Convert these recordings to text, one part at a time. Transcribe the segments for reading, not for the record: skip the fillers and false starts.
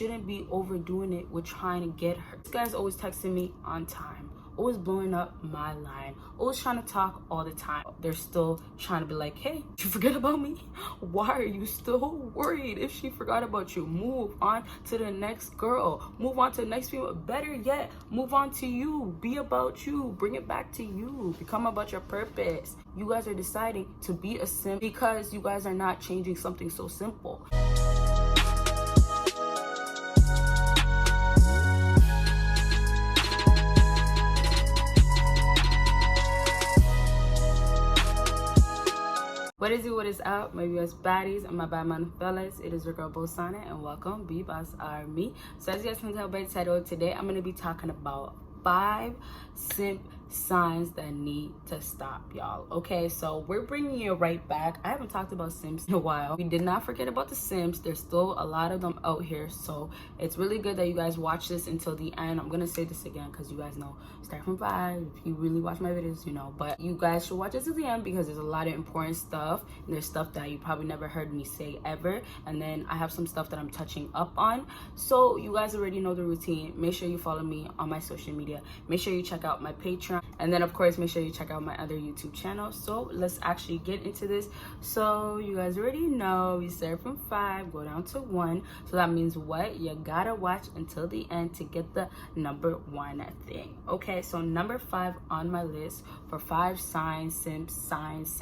shouldn't be overdoing it with trying to get her. This guy's always texting me on time, always blowing up my line, always trying to talk all the time. They're still trying to be like, hey, did you forget about me? Why are you still worried if she forgot about you? Move on to the next girl, move on to the next female. Better yet, move on to you, be about you, bring it back to you, become about your purpose. You guys are deciding to be a simp because you guys are not changing something so simple. What is it? What is up, my US baddies and my bad man fellas? It is your girl Bosana and welcome BBossArmy. So as you guys can tell by the title, today I'm going to be talking about 5 simp signs that need to stop, y'all. Okay, so we're bringing you right back. I haven't talked about simps in a while. We did not forget about the simps. There's still a lot of them out here, so it's really good that you guys watch this until the end. I'm gonna say this again because you guys know, start from 5. If you really watch my videos, you know, but you guys should watch this to the end because there's a lot of important stuff, and there's stuff that you probably never heard me say ever, and then I have some stuff that I'm touching up on. So you guys already know the routine. Make sure you follow me on my social media. Make sure you check out my Patreon, and then of course make sure you check out my other YouTube channel. So let's actually get into this. So you guys already know we start from 5, go down to 1. So that means what? You gotta watch until the end to get the number 1 thing. Okay, so number 5 on my list for 5 simp signs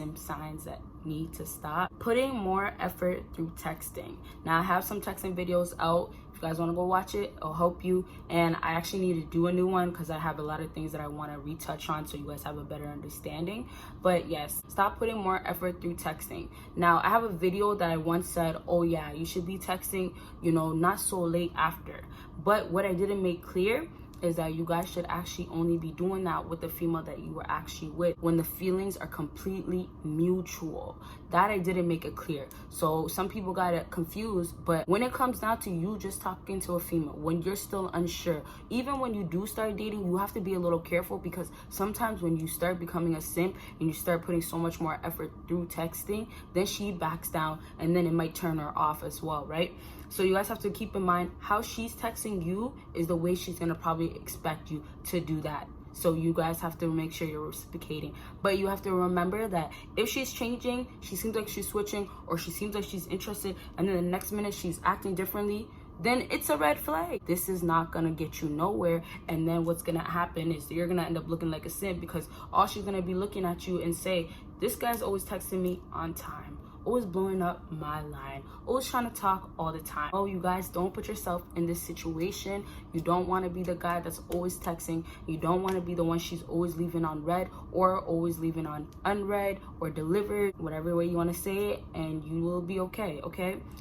that need to stop: putting more effort through texting. Now I have some texting videos out. If you guys want to go watch it, it'll help you. And I actually need to do a new one because I have a lot of things that I want to retouch on so you guys have a better understanding. But yes, stop putting more effort through texting. Now I have a video that I once said, oh yeah, you should be texting, you know, not so late after. But what I didn't make clear is that you guys should actually only be doing that with the female that you were actually with when the feelings are completely mutual. That I didn't make it clear. So some people got it confused, but when it comes down to you just talking to a female, when you're still unsure, even when you do start dating, you have to be a little careful because sometimes when you start becoming a simp and you start putting so much more effort through texting, then she backs down and then it might turn her off as well, right? So you guys have to keep in mind how she's texting you is the way she's gonna probably expect you to do that. So you guys have to make sure you're reciprocating. But you have to remember that if she's changing, she seems like she's switching, or she seems like she's interested, and then the next minute she's acting differently, then it's a red flag. This is not gonna get you nowhere. And then what's gonna happen is you're gonna end up looking like a simp because all she's gonna be looking at you and say, this guy's always texting me on time, always blowing up my line, always trying to talk all the time. Oh, you guys, don't put yourself in this situation. You don't want to be the guy that's always texting. You don't want to be the one she's always leaving on read or always leaving on unread or delivered, whatever way you want to say it, and you will be okay.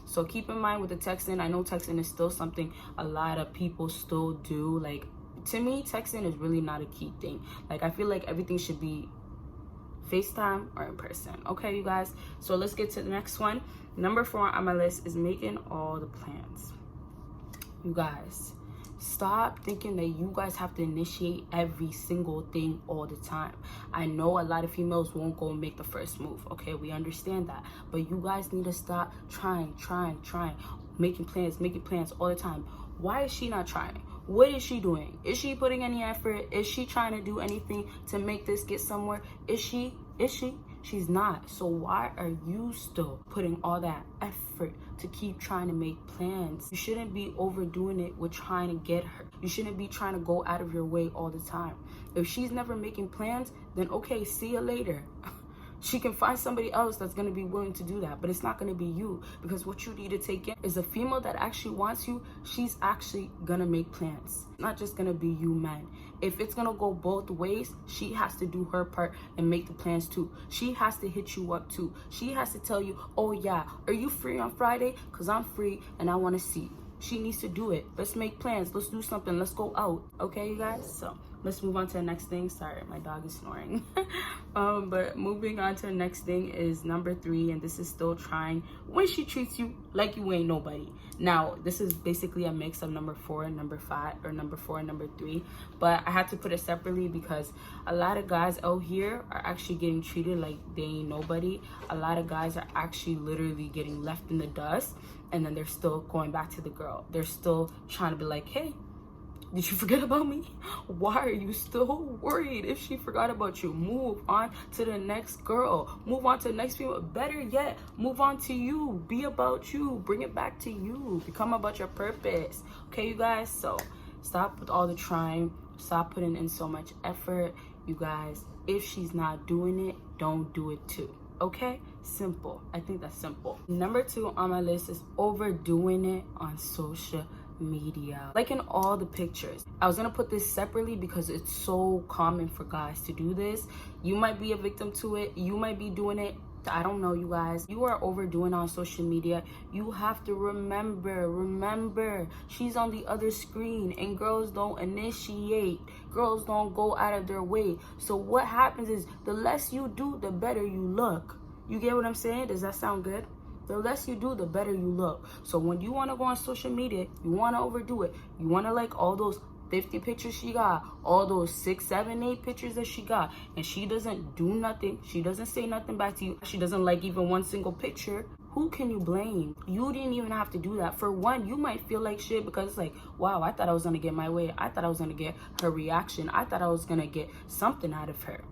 So keep in mind with the texting, I know texting is still something a lot of people still do. Like, to me, texting is really not a key thing. Like, I feel like everything should be FaceTime or in person. Okay, you guys, so let's get to the next one. Number 4 on my list is making all the plans. You guys, stop thinking that you guys have to initiate every single thing all the time. I know a lot of females won't go and make the first move. Okay, we understand that, but you guys need to stop trying, making plans all the time. Why is she not trying? What is she doing? Is she putting any effort? Is she trying to do anything to make this get somewhere? Is she? She's not. So why are you still putting all that effort to keep trying to make plans? You shouldn't be overdoing it with trying to get her. You shouldn't be trying to go out of your way all the time. If she's never making plans, then okay, see you later. She can find somebody else that's going to be willing to do that, but it's not going to be you, because what you need to take in is a female that actually wants you. She's actually going to make plans. It's not just going to be you, man. If it's going to go both ways, she has to do her part and make the plans too. She has to hit you up too. She has to tell you, oh yeah, are you free on Friday? Because I'm free and I want to see you. She needs to do it. Let's make plans. Let's do something. Let's go out. Okay, you guys? So let's move on to the next thing. Sorry, my dog is snoring. But moving on to the next thing is number 3, and this is still trying when she treats you like you ain't nobody. Now, this is basically a mix of number 4 and number 5, or number 4 and number 3, but I had to put it separately because a lot of guys out here are actually getting treated like they ain't nobody. A lot of guys are actually literally getting left in the dust and then they're still going back to the girl. They're still trying to be like, hey, did you forget about me? Why are you still worried if she forgot about you? Move on to the next girl. Move on to the next female. Better yet, move on to you. Be about you. Bring it back to you. Become about your purpose. Okay, you guys? So stop with all the trying. Stop putting in so much effort. You guys, if she's not doing it, don't do it too. Okay? Simple. I think that's simple. Number 2 on my list is overdoing it on social media, like in all the pictures. I was gonna put this separately because it's so common for guys to do this. You might be a victim to it. You might be doing it. I don't know, you guys. You are overdoing on social media. You have to remember, she's on the other screen, and girls don't initiate. Girls don't go out of their way. So what happens is the less you do, the better you look. You get what I'm saying? Does that sound good? The less you do, the better you look. So when you want to go on social media, you want to overdo it. You want to like all those 50 pictures she got, all those 6, 7, 8 pictures that she got, and she doesn't do nothing. She doesn't say nothing back to you. She doesn't like even one single picture. Who can you blame? You didn't even have to do that. For one, you might feel like shit because it's like, wow, I thought I was going to get my way. I thought I was going to get her reaction. I thought I was going to get something out of her.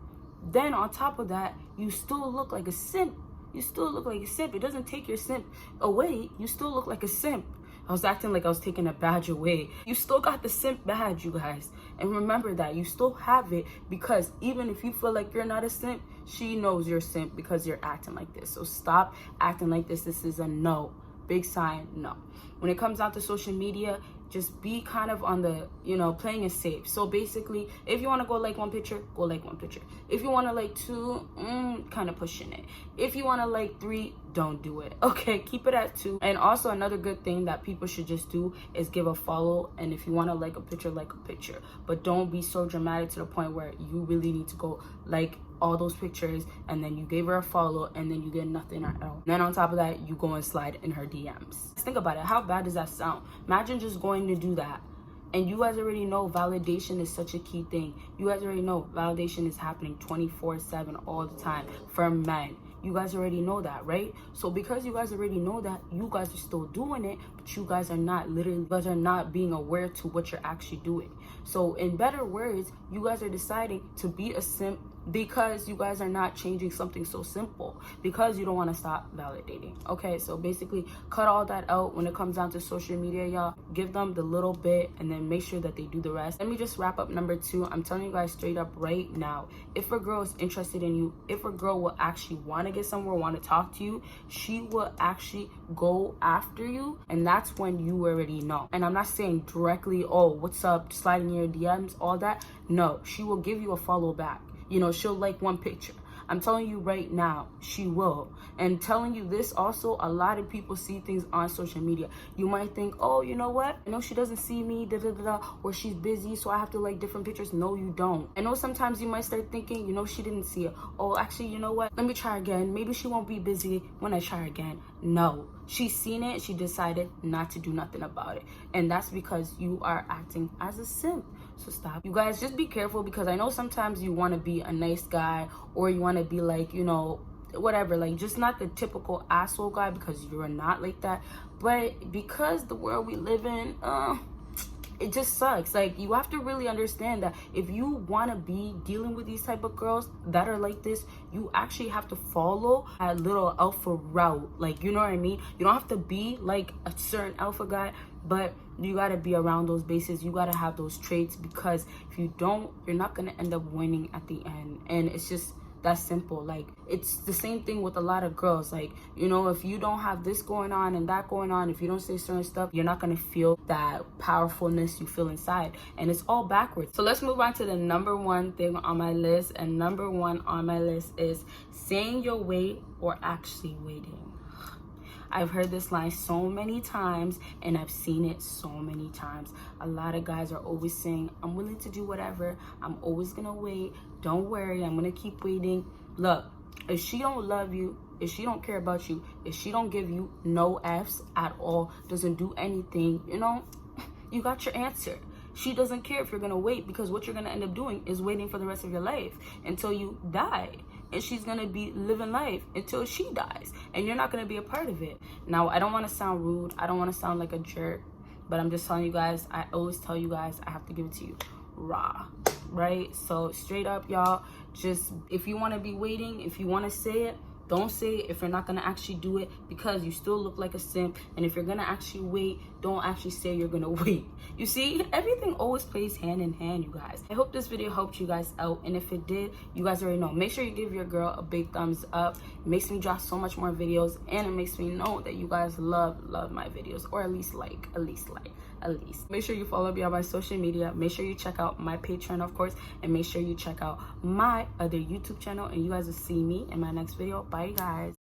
Then on top of that, you still look like a simp. You still look like a simp. It doesn't take your simp away. You still look like a simp. I was acting like I was taking a badge away. You still got the simp badge, you guys. And remember that. You still have it because even if you feel like you're not a simp, she knows you're a simp because you're acting like this. So stop acting like this. This is a no. Big sign, no. When it comes down to social media, just be kind of on the, playing it safe. So basically, if you want to go like one picture, go like one picture. If you want to like 2, kind of pushing it. If you want to like 3, don't do it. Okay, keep it at 2. And also another good thing that people should just do is give a follow. And if you want to like a picture, like a picture. But don't be so dramatic to the point where you really need to go like all those pictures and then you gave her a follow and then you get nothing at all. Then on top of that, you go and slide in her DMs. Think about it. How bad does that sound? Imagine just going to do that. And you guys already know validation is such a key thing. You guys already know validation is happening 24/7 all the time for men. You guys already know that, right? So because you guys already know that, you guys are still doing it, but you guys are not being aware to what you're actually doing. So in better words, you guys are deciding to be a simp because you guys are not changing something so simple, because you don't want to stop validating. Okay, so basically cut all that out when it comes down to social media, y'all. Give them the little bit and then make sure that they do the rest. Let me just wrap up number 2. I'm telling you guys straight up right now, if a girl is interested in you, if a girl will actually want to get somewhere, want to talk to you, she will actually go after you, and that's when you already know. And I'm not saying directly, oh, what's up, sliding in your DMs, all that. No, she will give you a follow back. She'll like one picture. I'm telling you right now, she will. And telling you this also, a lot of people see things on social media. You might think, oh, you know what? I know she doesn't see me, or she's busy, so I have to like different pictures. No, you don't. I know sometimes you might start thinking, she didn't see it. Oh, actually, you know what? Let me try again. Maybe she won't be busy when I try again. No, she's seen it. She decided not to do nothing about it. And that's because you are acting as a simp. So stop. You guys, just be careful, because I know sometimes you want to be a nice guy, or you want to be like, whatever, like just not the typical asshole guy, because you're not like that. But because the world we live in, it just sucks. Like, you have to really understand that if you want to be dealing with these type of girls that are like this, you actually have to follow a little alpha route. Like, you know what I mean? You don't have to be like a certain alpha guy, but you got to be around those bases. You got to have those traits, because if you don't, you're not going to end up winning at the end. And it's just that simple. Like, it's the same thing with a lot of girls. Like, if you don't have this going on and that going on, if you don't say certain stuff, you're not going to feel that powerfulness you feel inside. And it's all backwards. So let's move on to the number 1 thing on my list. And number 1 on my list is saying you'll wait or actually waiting. I've heard this line so many times, and I've seen it so many times. A lot of guys are always saying, I'm willing to do whatever. I'm always going to wait. Don't worry. I'm going to keep waiting. Look, if she don't love you, if she don't care about you, if she don't give you no F's at all, doesn't do anything, you got your answer. She doesn't care if you're going to wait, because what you're going to end up doing is waiting for the rest of your life until you die. and she's gonna be living life until she dies, and you're not gonna be a part of it. Now, I don't want to sound rude, I don't want to sound like a jerk, but I'm just telling you guys, I always tell you guys, I have to give it to you raw, right? So straight up, y'all, just if you want to be waiting, if you want to say it, don't say it if you're not gonna actually do it, because you still look like a simp. And if you're gonna actually wait, don't actually say you're gonna wait. You see, everything always plays hand in hand, you guys. I hope this video helped you guys out, and if it did, you guys already know, make sure you give your girl a big thumbs up. It makes me drop so much more videos, and it makes me know that you guys love my videos, or at least like. Make sure you follow me on my social media. Make sure you check out my Patreon, of course, and make sure you check out my other YouTube channel, and you guys will see me in my next video. Bye, guys.